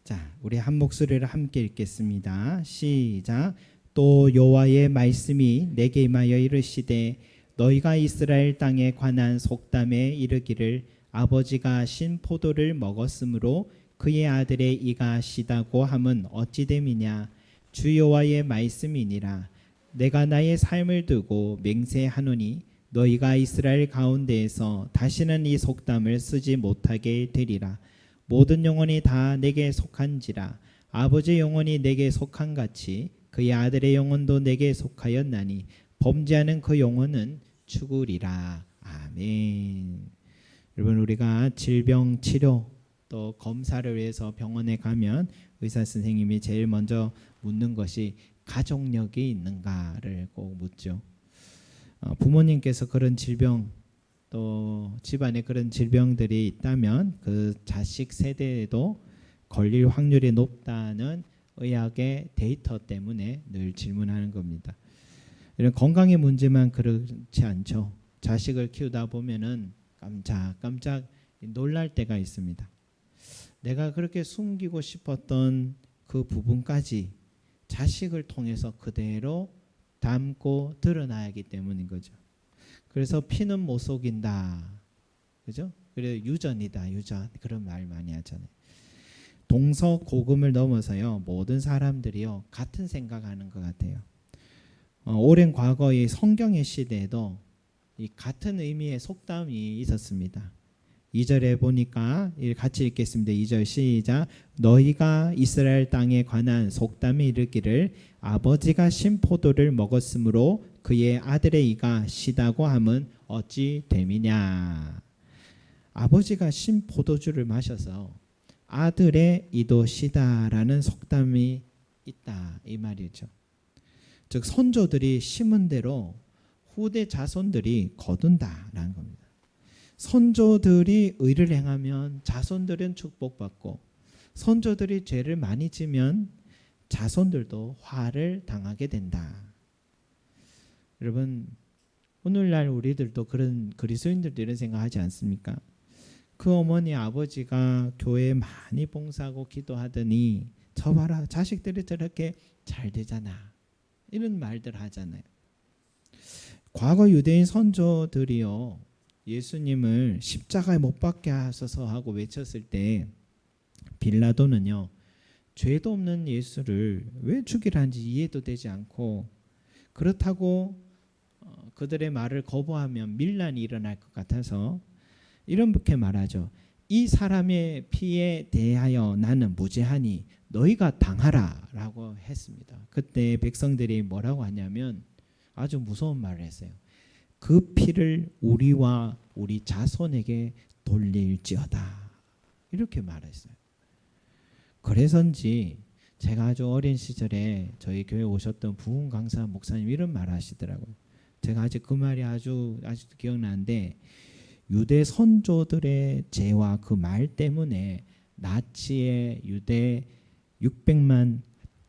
자, 우리 한 목소리를 함께 읽겠습니다. 시작. 또 여호와의 말씀이 내게 임하여 이르시되 너희가 이스라엘 땅에 관한 속담에 이르기를 아버지가 신 포도를 먹었으므로 그의 아들의 이가 시다고 함은 어찌 됨이냐. 주 여호와의 말씀이니라. 내가 나의 삶을 두고 맹세하노니 너희가 이스라엘 가운데에서 다시는 이 속담을 쓰지 못하게 되리라. 모든 영혼이 다 내게 속한지라. 아버지 영혼이 내게 속한 같이 그의 아들의 영혼도 내게 속하였나니 범죄하는 그 영혼은 죽으리라. 아멘. 여러분, 우리가 질병 치료 또 검사를 위해서 병원에 가면 의사 선생님이 제일 먼저 묻는 것이 가족력이 있는가를 꼭 묻죠. 부모님께서 그런 질병 또 집안에 그런 질병들이 있다면 그 자식 세대에도 걸릴 확률이 높다는 의학의 데이터 때문에 늘 질문하는 겁니다. 이런 건강의 문제만 그렇지 않죠. 자식을 키우다 보면은 깜짝 놀랄 때가 있습니다. 내가 그렇게 숨기고 싶었던 그 부분까지 자식을 통해서 그대로 담고 드러나야 하기 때문인 거죠. 그래서 피는 못 속인다. 그죠? 그래 유전이다. 유전. 그런 말 많이 하잖아요. 동서고금을 넘어서요. 모든 사람들이요. 같은 생각하는 것 같아요. 오랜 과거의 성경의 시대에도 이 같은 의미의 속담이 있었습니다. 2절에 보니까 같이 읽겠습니다. 2절 시작. 너희가 이스라엘 땅에 관한 속담이 이르기를 아버지가 신 포도를 먹었으므로 그의 아들의 이가 시다고 함은 어찌 됨이냐. 아버지가 신 포도주를 마셔서 아들의 이도 시다라는 속담이 있다 이 말이죠. 즉 선조들이 심은 대로 후대 자손들이 거둔다라는 겁니다. 선조들이 의를 행하면 자손들은 축복받고 선조들이 죄를 많이 지면 자손들도 화를 당하게 된다. 여러분, 오늘날 우리들도 그런 그리스도인들도 이런 생각하지 않습니까? 그 어머니 아버지가 교회에 많이 봉사하고 기도하더니 저 봐라 자식들이 저렇게 잘 되잖아. 이런 말들 하잖아요. 과거 유대인 선조들이요. 예수님을 십자가에 못 박게 하소서 하고 외쳤을 때 빌라도는요. 죄도 없는 예수를 왜 죽이라는지 이해도 되지 않고 그렇다고 그들의 말을 거부하면 밀란이 일어날 것 같아서 이렇게 말하죠. 이 사람의 피에 대하여 나는 무죄하니 너희가 당하라 라고 했습니다. 그때 백성들이 뭐라고 하냐면 아주 무서운 말을 했어요. 그 피를 우리와 우리 자손에게 돌릴지어다. 이렇게 말했어요. 그래서인지 제가 아주 어린 시절에 저희 교회 오셨던 부흥 강사 목사님 이런 말 하시더라고요. 제가 아직 그 말이 아직도 기억나는데 유대 선조들의 죄와 그 말 때문에 나치의 유대 600만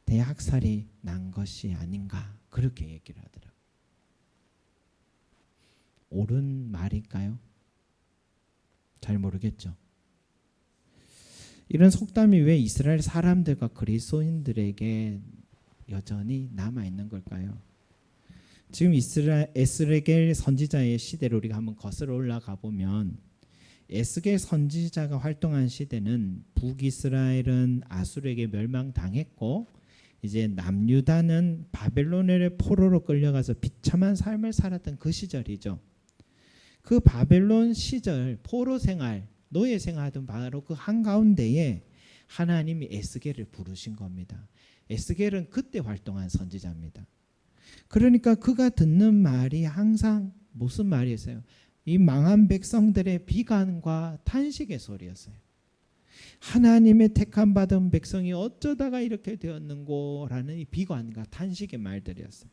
대학살이 난 것이 아닌가 그렇게 얘기를 하더라고요. 옳은 말일까요? 잘 모르겠죠. 이런 속담이 왜 이스라엘 사람들과 그리스도인들에게 여전히 남아있는 걸까요? 지금 에스겔 선지자의 시대로 우리가 한번 거슬러 올라가 보면 에스겔 선지자가 활동한 시대는 북이스라엘은 아수르에게 멸망당했고 이제 남유다는 바벨론의 포로로 끌려가서 비참한 삶을 살았던 그 시절이죠. 그 바벨론 시절 포로 생활, 노예 생활하던 바로 그 한가운데에 하나님이 에스겔을 부르신 겁니다. 에스겔은 그때 활동한 선지자입니다. 그러니까 그가 듣는 말이 항상 무슨 말이었어요? 이 망한 백성들의 비관과 탄식의 소리였어요. 하나님의 택함 받은 백성이 어쩌다가 이렇게 되었는고라는 이 비관과 탄식의 말들이었어요.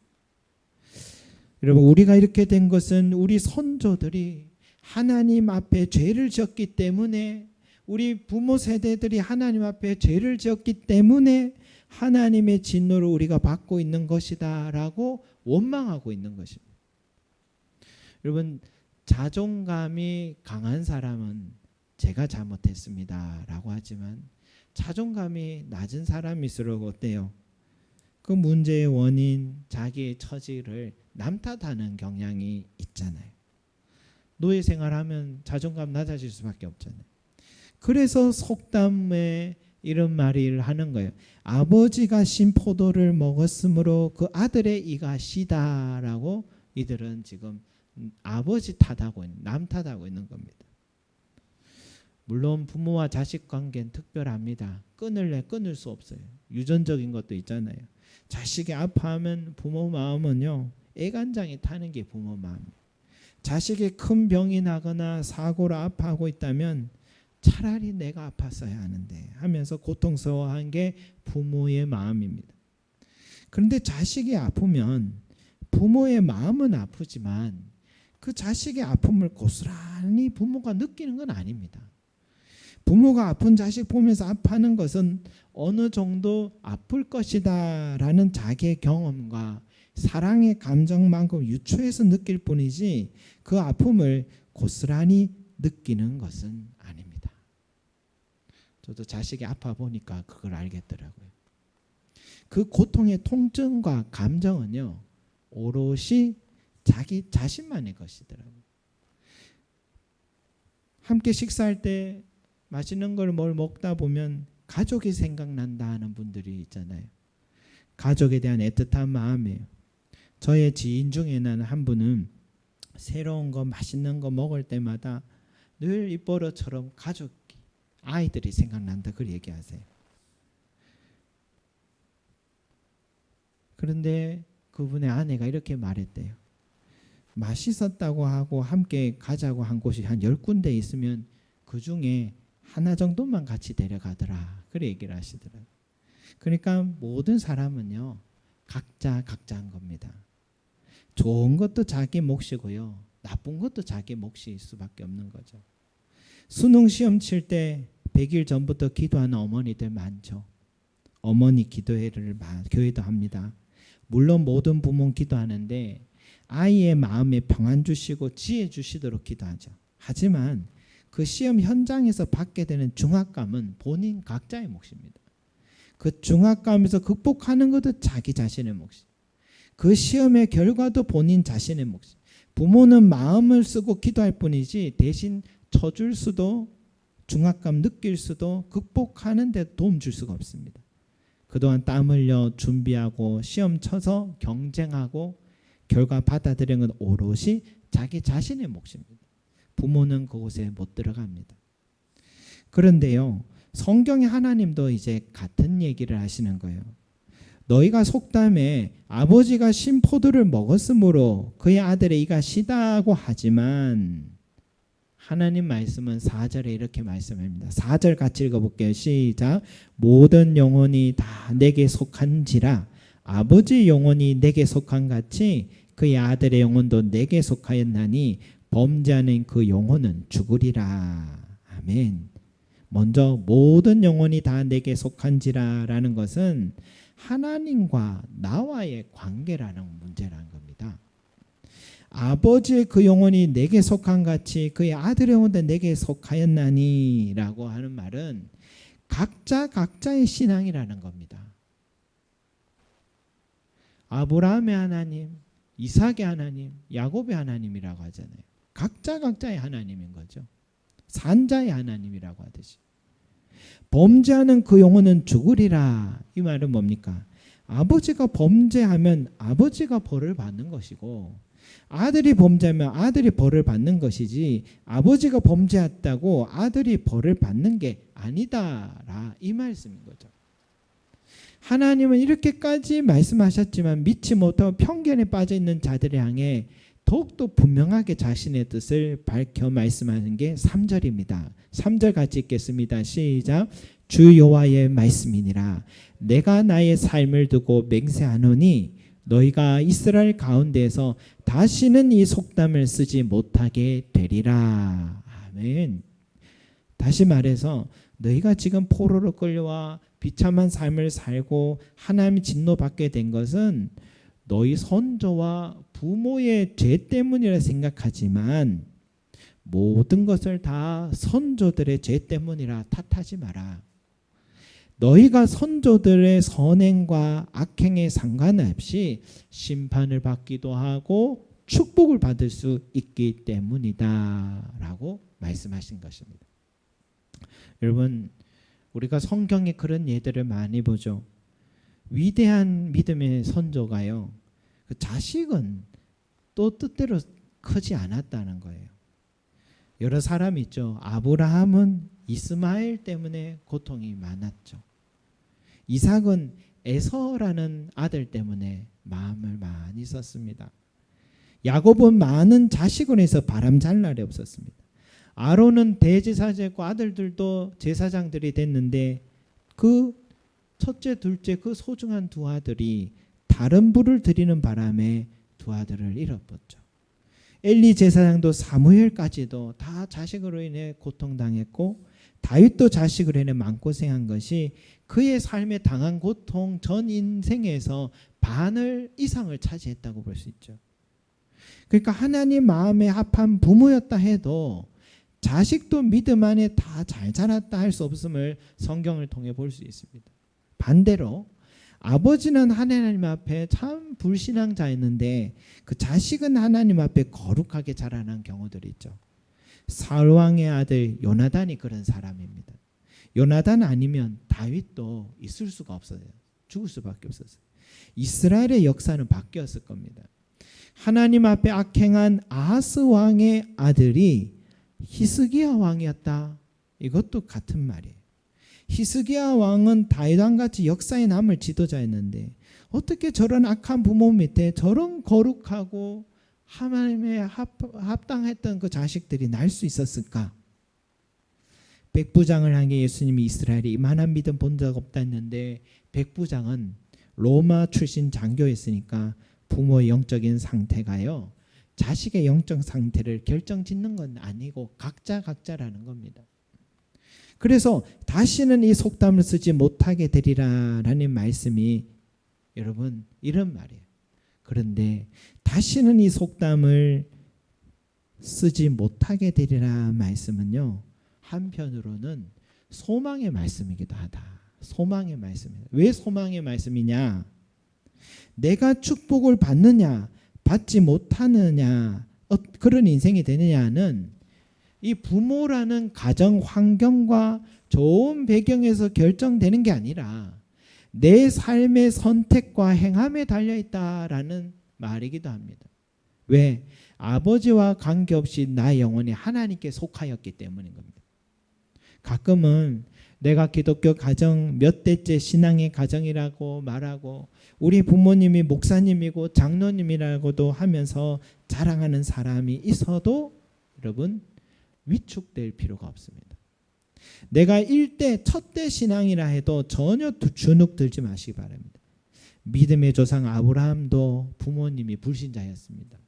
여러분, 우리가 이렇게 된 것은 우리 선조들이 하나님 앞에 죄를 지었기 때문에 우리 부모 세대들이 하나님 앞에 죄를 지었기 때문에 하나님의 진노를 우리가 받고 있는 것이다 라고 원망하고 있는 것입니다. 여러분, 자존감이 강한 사람은 제가 잘못했습니다 라고 하지만 자존감이 낮은 사람일수록 어때요? 그 문제의 원인, 자기의 처지를 남 탓하는 경향이 있잖아요. 노예 생활하면 자존감 낮아질 수밖에 없잖아요. 그래서 속담에 이런 말을 하는 거예요. 아버지가 신 포도를 먹었으므로 그 아들의 이가 시다라고 이들은 지금 아버지 탓하고 있는, 남 탓하고 있는 겁니다. 물론 부모와 자식 관계는 특별합니다. 끊을래 끊을 수 없어요. 유전적인 것도 있잖아요. 자식이 아파하면 부모 마음은요, 애간장이 타는 게 부모 마음이에요. 자식이 큰 병이 나거나 사고로 아파하고 있다면 차라리 내가 아팠어야 하는데 하면서 고통스러워한 게 부모의 마음입니다. 그런데 자식이 아프면 부모의 마음은 아프지만 그 자식의 아픔을 고스란히 부모가 느끼는 건 아닙니다. 부모가 아픈 자식 보면서 아파하는 것은 어느 정도 아플 것이다 라는 자기의 경험과 사랑의 감정만큼 유추해서 느낄 뿐이지 그 아픔을 고스란히 느끼는 것은 아닙니다. 저도 자식이 아파 보니까 그걸 알겠더라고요. 그 고통의 통증과 감정은요, 오롯이 자기 자신만의 것이더라고요. 함께 식사할 때 맛있는 걸 뭘 먹다 보면 가족이 생각난다 하는 분들이 있잖아요. 가족에 대한 애틋한 마음이에요. 저의 지인 중에는 한 분은 새로운 거 맛있는 거 먹을 때마다 늘 입버릇처럼 가족이, 아이들이 생각난다 그렇게 얘기하세요. 그런데 그분의 아내가 이렇게 말했대요. 맛있었다고 하고 함께 가자고 한 곳이 한 10군데 있으면 그 중에 하나 정도만 같이 데려가더라. 그래 얘기를 하시더라고요. 그러니까 모든 사람은요, 각자한 겁니다. 좋은 것도 자기 몫이고요, 나쁜 것도 자기 몫일 수밖에 없는 거죠. 수능 시험 칠 때 100일 전부터 기도하는 어머니들 많죠. 어머니 기도회를 교회도 합니다. 물론 모든 부모는 기도하는데 아이의 마음에 평안 주시고 지혜 주시도록 기도하죠. 하지만 그 시험 현장에서 받게 되는 중압감은 본인 각자의 몫입니다. 그 중압감에서 극복하는 것도 자기 자신의 몫이에요. 그 시험의 결과도 본인 자신의 몫이에요. 부모는 마음을 쓰고 기도할 뿐이지 대신 쳐줄 수도, 중압감 느낄 수도, 극복하는 데 도움 줄 수가 없습니다. 그동안 땀 흘려 준비하고 시험 쳐서 경쟁하고 결과 받아들이는 건 오롯이 자기 자신의 몫입니다. 부모는 그곳에 못 들어갑니다. 그런데요, 성경의 하나님도 이제 같은 얘기를 하시는 거예요. 너희가 속담에 아버지가 신 포도를 먹었으므로 그의 아들의 이가 시다고 하지만, 하나님 말씀은 4절에 이렇게 말씀합니다. 4절 같이 읽어볼게요. 시작. 모든 영혼이 다 내게 속한지라 아버지 영혼이 내게 속한 같이 그의 아들의 영혼도 내게 속하였나니 범죄하는 그 영혼은 죽으리라. 아멘. 먼저 모든 영혼이 다 내게 속한지라 라는 것은 하나님과 나와의 관계라는 문제라는 겁니다. 아버지의 그 영혼이 내게 속한 같이 그의 아들의 영혼도 내게 속하였나니 라고 하는 말은 각자의 신앙이라는 겁니다. 아브라함의 하나님, 이삭의 하나님, 야곱의 하나님이라고 하잖아요. 각자의 하나님인 거죠. 산자의 하나님이라고 하듯이. 범죄하는 그 영혼은 죽으리라. 이 말은 뭡니까? 아버지가 범죄하면 아버지가 벌을 받는 것이고, 아들이 범죄하면 아들이 벌을 받는 것이지, 아버지가 범죄했다고 아들이 벌을 받는 게 아니다라, 이 말씀인 거죠. 하나님은 이렇게까지 말씀하셨지만 믿지 못하고 편견에 빠져 있는 자들을 향해 더욱더 분명하게 자신의 뜻을 밝혀 말씀하는 게 3절입니다. 3절 같이 읽겠습니다. 시작. 주 여호와의 말씀이니라. 내가 나의 삶을 두고 맹세하노니 너희가 이스라엘 가운데에서 다시는 이 속담을 쓰지 못하게 되리라. 아멘. 다시 말해서 너희가 지금 포로로 끌려와 비참한 삶을 살고 하나님의 진노받게 된 것은 너희 선조와 부모의 죄 때문이라 생각하지만 모든 것을 다 선조들의 죄 때문이라 탓하지 마라. 너희가 선조들의 선행과 악행에 상관없이 심판을 받기도 하고 축복을 받을 수 있기 때문이다 라고 말씀하신 것입니다. 여러분, 우리가 성경에 그런 예들을 많이 보죠. 위대한 믿음의 선조가요, 그 자식은 또 뜻대로 크지 않았다는 거예요. 여러 사람이 있죠. 아브라함은 이스마엘 때문에 고통이 많았죠. 이삭은 에서라는 아들 때문에 마음을 많이 썼습니다. 야곱은 많은 자식으로 해서 바람 잘 날이 없었습니다. 아론은 대제사장과 아들들도 제사장들이 됐는데 그 첫째, 둘째 그 소중한 두 아들이 다른 부를 드리는 바람에 두 아들을 잃어버렸죠. 엘리 제사장도 사무엘까지도 다 자식으로 인해 고통당했고, 다윗도 자식으로 인해 마음고생한 것이 그의 삶에 당한 고통 전 인생에서 반을 이상을 차지했다고 볼 수 있죠. 그러니까 하나님 마음에 합한 부모였다 해도 자식도 믿음 안에 다 잘 자랐다 할 수 없음을 성경을 통해 볼 수 있습니다. 반대로 아버지는 하나님 앞에 참 불신앙자였는데 그 자식은 하나님 앞에 거룩하게 자라난 경우들이 있죠. 사울 왕의 아들 요나단이 그런 사람입니다. 요나단 아니면 다윗도 있을 수가 없어요. 죽을 수밖에 없었어요. 이스라엘의 역사는 바뀌었을 겁니다. 하나님 앞에 악행한 아하스 왕의 아들이 히스기야 왕이었다. 이것도 같은 말이에요. 히스기야 왕은 다윗 왕같이 역사에 남을 지도자였는데 어떻게 저런 악한 부모 밑에 저런 거룩하고 하나님에 합당했던 그 자식들이 날 수 있었을까? 백부장을 향해 예수님이 이스라엘이 이만한 믿음 본 적 없다 했는데, 백부장은 로마 출신 장교였으니까 부모의 영적인 상태가요, 자식의 영적 상태를 결정짓는 건 아니고 각자라는 겁니다. 그래서 다시는 이 속담을 쓰지 못하게 되리라라는 말씀이 여러분 이런 말이에요. 그런데 다시는 이 속담을 쓰지 못하게 되리라 말씀은요, 한편으로는 소망의 말씀이기도 하다. 소망의 말씀이다. 왜 소망의 말씀이냐? 내가 축복을 받느냐 받지 못하느냐 그런 인생이 되느냐는 이 부모라는 가정 환경과 좋은 배경에서 결정되는 게 아니라 내 삶의 선택과 행함에 달려있다라는 말이기도 합니다. 왜? 아버지와 관계없이 나의 영혼이 하나님께 속하였기 때문인 겁니다. 가끔은 내가 기독교 가정 몇 대째 신앙의 가정이라고 말하고 우리 부모님이 목사님이고 장로님이라고도 하면서 자랑하는 사람이 있어도 여러분 위축될 필요가 없습니다. 내가 1대 첫대 신앙이라 해도 전혀 주눅 들지 마시기 바랍니다. 믿음의 조상 아브라함도 부모님이 불신자였습니다.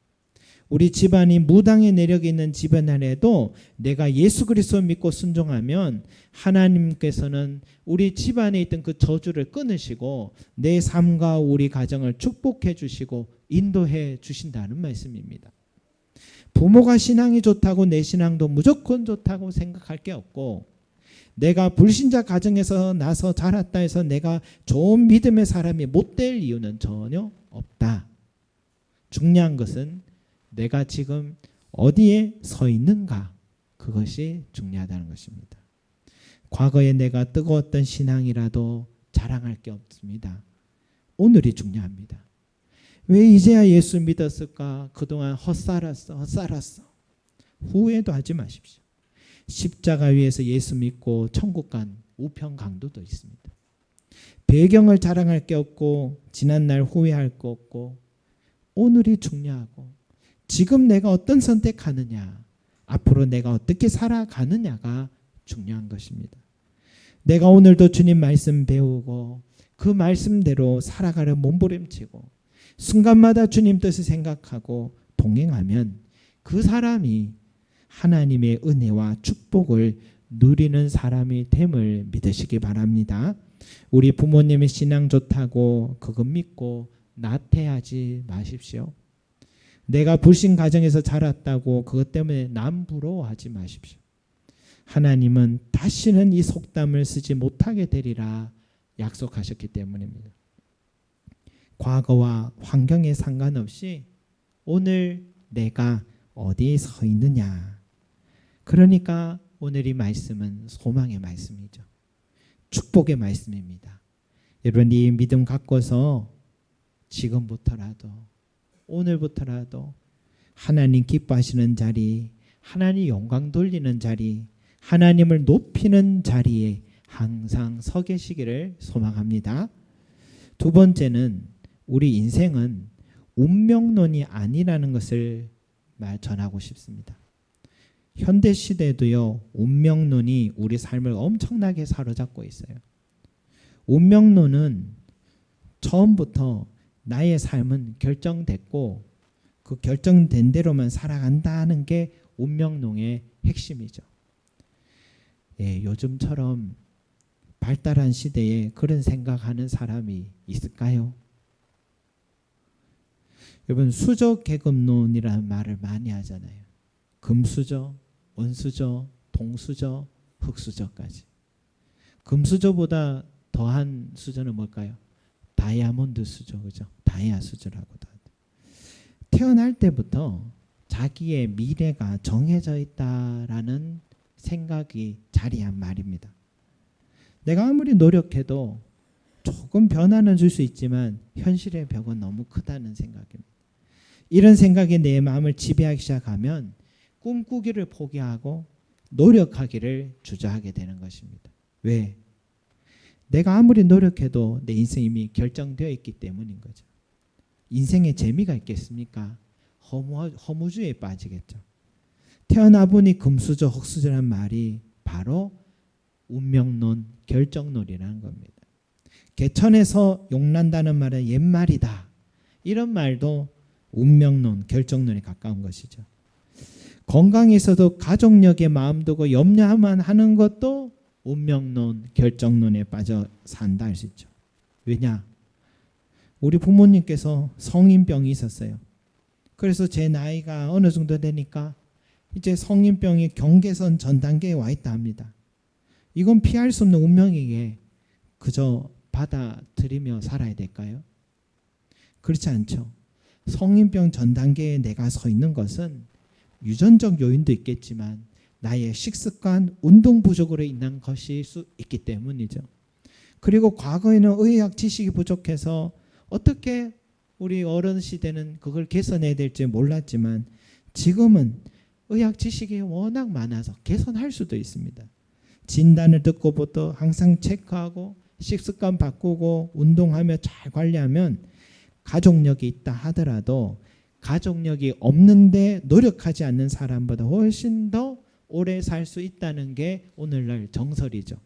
우리 집안이 무당의 내력이 있는 집안 안에도 내가 예수 그리스도 믿고 순종하면 하나님께서는 우리 집안에 있던 그 저주를 끊으시고 내 삶과 우리 가정을 축복해 주시고 인도해 주신다는 말씀입니다. 부모가 신앙이 좋다고 내 신앙도 무조건 좋다고 생각할 게 없고, 내가 불신자 가정에서 나서 자랐다 해서 내가 좋은 믿음의 사람이 못 될 이유는 전혀 없다. 중요한 것은 내가 지금 어디에 서 있는가, 그것이 중요하다는 것입니다. 과거에 내가 뜨거웠던 신앙이라도 자랑할 게 없습니다. 오늘이 중요합니다. 왜 이제야 예수 믿었을까? 그동안 헛살았어. 후회도 하지 마십시오. 십자가 위에서 예수 믿고 천국 간 우편 강도도 있습니다. 배경을 자랑할 게 없고 지난날 후회할 거 없고, 오늘이 중요하고 지금 내가 어떤 선택하느냐, 앞으로 내가 어떻게 살아가느냐가 중요한 것입니다. 내가 오늘도 주님 말씀 배우고 그 말씀대로 살아가려 몸부림치고 순간마다 주님 뜻을 생각하고 동행하면 그 사람이 하나님의 은혜와 축복을 누리는 사람이 됨을 믿으시기 바랍니다. 우리 부모님의 신앙 좋다고 그거 믿고 나태하지 마십시오. 내가 불신 가정에서 자랐다고 그것 때문에 남 부러워하지 마십시오. 하나님은 다시는 이 속담을 쓰지 못하게 되리라 약속하셨기 때문입니다. 과거와 환경에 상관없이 오늘 내가 어디에 서 있느냐. 그러니까 오늘 이 말씀은 소망의 말씀이죠. 축복의 말씀입니다. 여러분 이 믿음 갖고서 지금부터라도 오늘부터라도 하나님 기뻐하시는 자리, 하나님 영광 돌리는 자리, 하나님을 높이는 자리에 항상 서 계시기를 소망합니다. 두 번째는 우리 인생은 운명론이 아니라는 것을 전하고 싶습니다. 현대 시대도요, 운명론이 우리 삶을 엄청나게 사로잡고 있어요. 운명론은 처음부터 나의 삶은 결정됐고 그 결정된 대로만 살아간다는 게 운명론의 핵심이죠. 예, 요즘처럼 발달한 시대에 그런 생각하는 사람이 있을까요? 여러분 수저 계급론이라는 말을 많이 하잖아요. 금수저, 원수저, 동수저, 흙수저까지. 금수저보다 더한 수저는 뭘까요? 다이아몬드 수저, 그죠? 다이아 수저라고도 하죠. 태어날 때부터 자기의 미래가 정해져 있다라는 생각이 자리한 말입니다. 내가 아무리 노력해도 조금 변화는 줄 수 있지만 현실의 벽은 너무 크다는 생각입니다. 이런 생각이 내 마음을 지배하기 시작하면 꿈꾸기를 포기하고 노력하기를 주저하게 되는 것입니다. 왜? 내가 아무리 노력해도 내 인생이 이미 결정되어 있기 때문인 거죠. 인생에 재미가 있겠습니까? 허무주의에 빠지겠죠. 태어나 보니 금수저, 흙수저란 말이 바로 운명론, 결정론이라는 겁니다. 개천에서 용난다는 말은 옛말이다. 이런 말도 운명론, 결정론에 가까운 것이죠. 건강에서도 가족력에 마음 두고 염려만 하는 것도 운명론, 결정론에 빠져 산다 할 수 있죠. 왜냐? 우리 부모님께서 성인병이 있었어요. 그래서 제 나이가 어느 정도 되니까 이제 성인병이 경계선 전 단계에 와 있다 합니다. 이건 피할 수 없는 운명이기에 그저 받아들이며 살아야 될까요? 그렇지 않죠. 성인병 전 단계에 내가 서 있는 것은 유전적 요인도 있겠지만 나의 식습관, 운동 부족으로 인한 것일 수 있기 때문이죠. 그리고 과거에는 의학 지식이 부족해서 어떻게 우리 어른 시대는 그걸 개선해야 될지 몰랐지만 지금은 의학 지식이 워낙 많아서 개선할 수도 있습니다. 진단을 듣고부터 항상 체크하고 식습관 바꾸고 운동하며 잘 관리하면 가족력이 있다 하더라도 가족력이 없는데 노력하지 않는 사람보다 훨씬 더 오래 살 수 있다는 게 오늘날 정설이죠.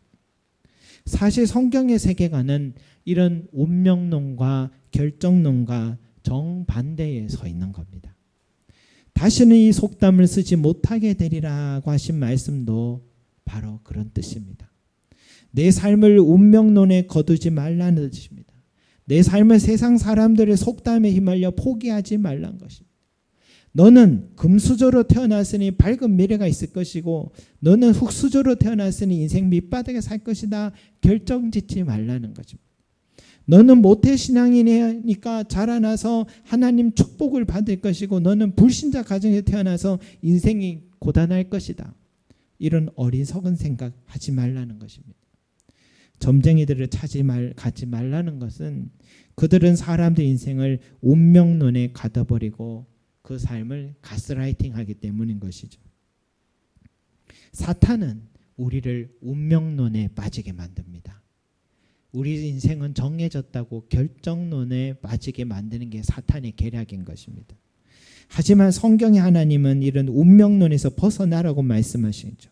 사실 성경의 세계관은 이런 운명론과 결정론과 정반대에 서 있는 겁니다. 다시는 이 속담을 쓰지 못하게 되리라고 하신 말씀도 바로 그런 뜻입니다. 내 삶을 운명론에 거두지 말라는 뜻입니다. 내 삶을 세상 사람들의 속담에 휘말려 포기하지 말라는 것입니다. 너는 금수저로 태어났으니 밝은 미래가 있을 것이고 너는 흙수저로 태어났으니 인생 밑바닥에 살 것이다. 결정짓지 말라는 거죠. 너는 모태신앙이니까 자라나서 하나님 축복을 받을 것이고 너는 불신자 가정에 태어나서 인생이 고단할 것이다. 이런 어리석은 생각 하지 말라는 것입니다. 점쟁이들을 가지 말라는 것은 그들은 사람들 인생을 운명론에 가둬버리고 그 삶을 가스라이팅하기 때문인 것이죠. 사탄은 우리를 운명론에 빠지게 만듭니다. 우리 인생은 정해졌다고 결정론에 빠지게 만드는 게 사탄의 계략인 것입니다. 하지만 성경의 하나님은 이런 운명론에서 벗어나라고 말씀하시죠.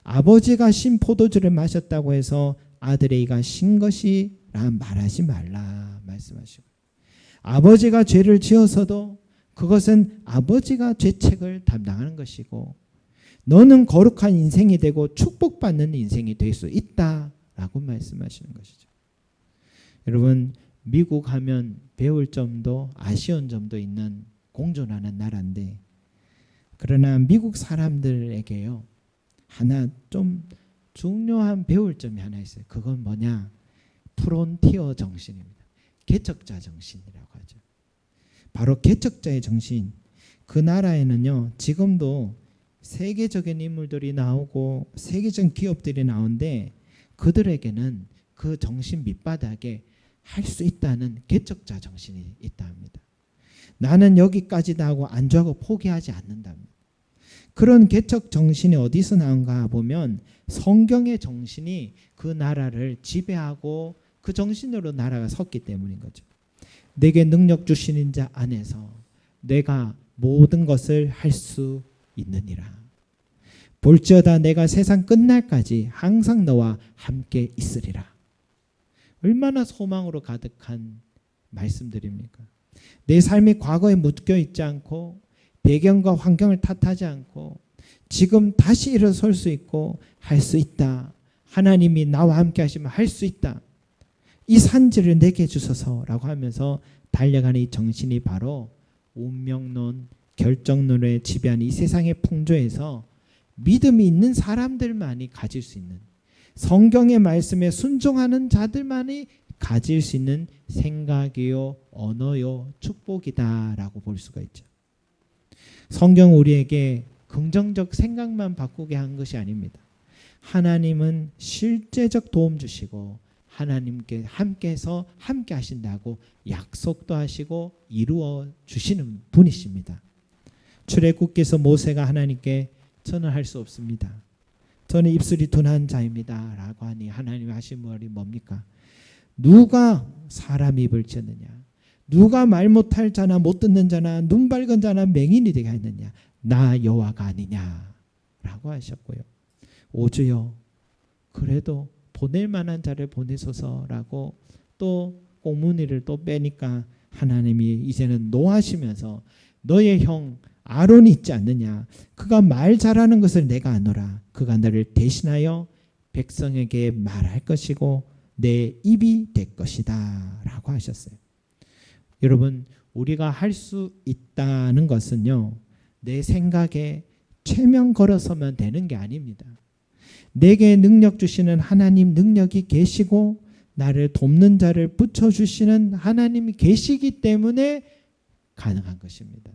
아버지가 신 포도주를 마셨다고 해서 아들에게가 신 것이라 말하지 말라 말씀하시고, 아버지가 죄를 지어서도 그것은 아버지가 죄책을 담당하는 것이고 너는 거룩한 인생이 되고 축복받는 인생이 될 수 있다라고 말씀하시는 것이죠. 여러분, 미국 하면 배울 점도 아쉬운 점도 있는 공존하는 나라인데, 그러나 미국 사람들에게요, 하나 좀 중요한 배울 점이 하나 있어요. 그건 뭐냐? 프론티어 정신입니다. 개척자 정신이라고 하죠. 바로 개척자의 정신. 그 나라에는요, 지금도 세계적인 인물들이 나오고 세계적인 기업들이 나오는데, 그들에게는 그 정신 밑바닥에 할 수 있다는 개척자 정신이 있다 합니다. 나는 여기까지다 하고 안주하고 포기하지 않는답니다. 그런 개척 정신이 어디서 나온가 보면 성경의 정신이 그 나라를 지배하고 그 정신으로 나라가 섰기 때문인 거죠. 내게 능력 주시는 자 안에서 내가 모든 것을 할 수 있느니라. 볼지어다 내가 세상 끝날까지 항상 너와 함께 있으리라. 얼마나 소망으로 가득한 말씀들입니까? 내 삶이 과거에 묶여 있지 않고 배경과 환경을 탓하지 않고 지금 다시 일어설 수 있고 할 수 있다. 하나님이 나와 함께 하시면 할 수 있다. 이 산지를 내게 주소서라고 하면서 달려가는 이 정신이 바로 운명론, 결정론에 지배한 이 세상의 풍조에서 믿음이 있는 사람들만이 가질 수 있는, 성경의 말씀에 순종하는 자들만이 가질 수 있는 생각이요, 언어요, 축복이다라고 볼 수가 있죠. 성경 우리에게 긍정적 생각만 바꾸게 한 것이 아닙니다. 하나님은 실제적 도움 주시고 하나님께 함께해서 함께 하신다고 약속도 하시고 이루어 주시는 분이십니다. 출애굽기에서 모세가 하나님께 저는 할 수 없습니다. 저는 입술이 둔한 자입니다. 라고 하니 하나님이 하신 말이 뭡니까? 누가 사람 입을 쳤느냐? 누가 말 못할 자나 못 듣는 자나 눈 밝은 자나 맹인이 되게 했느냐? 나 여호와가 아니냐? 라고 하셨고요. 오주여 그래도 보낼 만한 자를 보내소서라고 또 꽁무니를 또 빼니까 하나님이 이제는 노하시면서 너의 형 아론이 있지 않느냐? 그가 말 잘하는 것을 내가 아노라. 그가 너를 대신하여 백성에게 말할 것이고 내 입이 될 것이다 라고 하셨어요. 여러분, 우리가 할 수 있다는 것은요, 내 생각에 최면 걸어서면 되는 게 아닙니다. 내게 능력 주시는 하나님 능력이 계시고 나를 돕는 자를 붙여주시는 하나님이 계시기 때문에 가능한 것입니다.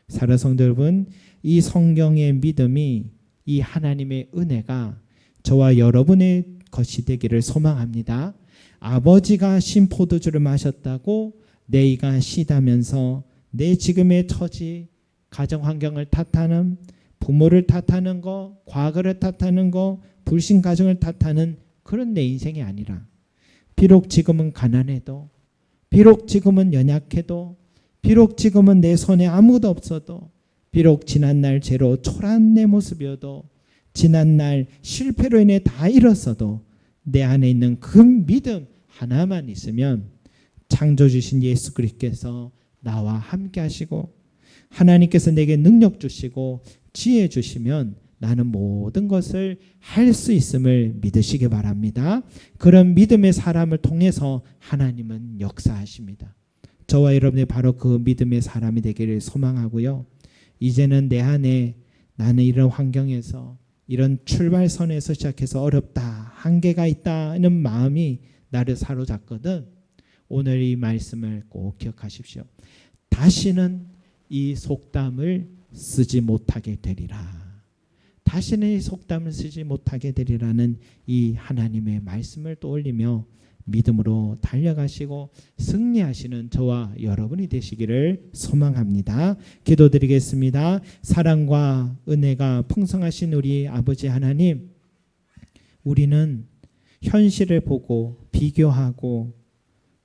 사랑하는 성도 여러분, 이 성경의 믿음이, 이 하나님의 은혜가 저와 여러분의 것이 되기를 소망합니다. 아버지가 신 포도주를 마셨다고 내가 시다면서 내 지금의 처지, 가정 환경을 탓하는, 부모를 탓하는 거, 과거를 탓하는 거, 불신 가정을 탓하는 그런 내 인생이 아니라, 비록 지금은 가난해도, 비록 지금은 연약해도, 비록 지금은 내 손에 아무도 없어도, 비록 지난날 죄로 초라한 내 모습이어도, 지난날 실패로 인해 다 잃었어도 내 안에 있는 그 믿음 하나만 있으면 창조주신 예수 그리스도께서 나와 함께 하시고 하나님께서 내게 능력 주시고 지혜 주시면 나는 모든 것을 할 수 있음을 믿으시기 바랍니다. 그런 믿음의 사람을 통해서 하나님은 역사하십니다. 저와 여러분이 바로 그 믿음의 사람이 되기를 소망하고요. 이제는 내 안에 나는 이런 환경에서, 이런 출발선에서 시작해서 어렵다, 한계가 있다는 마음이 나를 사로잡거든. 오늘 이 말씀을 꼭 기억하십시오. 다시는 이 속담을 쓰지 못하게 되리라. 다시는 이 속담을 쓰지 못하게 되리라는 이 하나님의 말씀을 떠올리며 믿음으로 달려가시고 승리하시는 저와 여러분이 되시기를 소망합니다. 기도드리겠습니다. 사랑과 은혜가 풍성하신 우리 아버지 하나님, 우리는 현실을 보고 비교하고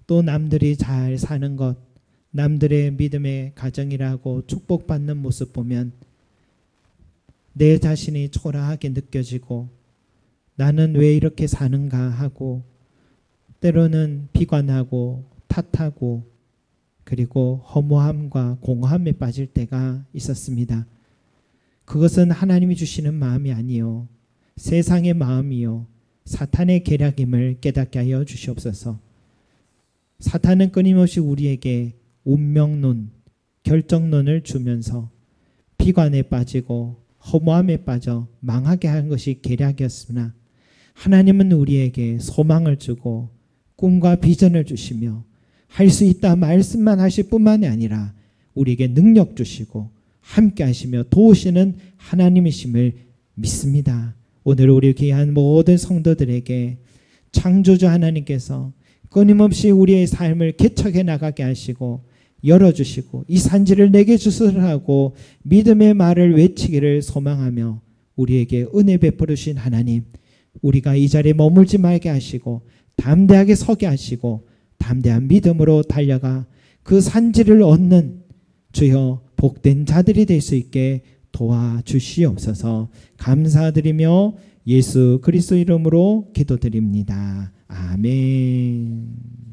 또 남들이 잘 사는 것, 남들의 믿음의 가정이라고 축복받는 모습 보면 내 자신이 초라하게 느껴지고 나는 왜 이렇게 사는가 하고 때로는 비관하고 탓하고 그리고 허무함과 공허함에 빠질 때가 있었습니다. 그것은 하나님이 주시는 마음이 아니요 세상의 마음이요 사탄의 계략임을 깨닫게 하여 주시옵소서. 사탄은 끊임없이 우리에게 운명론, 결정론을 주면서 비관에 빠지고 허무함에 빠져 망하게 한 것이 계략이었으나 하나님은 우리에게 소망을 주고 꿈과 비전을 주시며 할 수 있다 말씀만 하실 뿐만이 아니라 우리에게 능력 주시고 함께 하시며 도우시는 하나님이심을 믿습니다. 오늘 우리 귀한 모든 성도들에게 창조주 하나님께서 끊임없이 우리의 삶을 개척해 나가게 하시고 열어주시고 이 산지를 내게 주시라고 믿음의 말을 외치기를 소망하며 우리에게 은혜 베풀으신 하나님, 우리가 이 자리에 머물지 말게 하시고 담대하게 서게 하시고 담대한 믿음으로 달려가 그 산지를 얻는 주여 복된 자들이 될 수 있게 도와주시옵소서. 감사드리며 예수 그리스도 이름으로 기도드립니다. 아멘.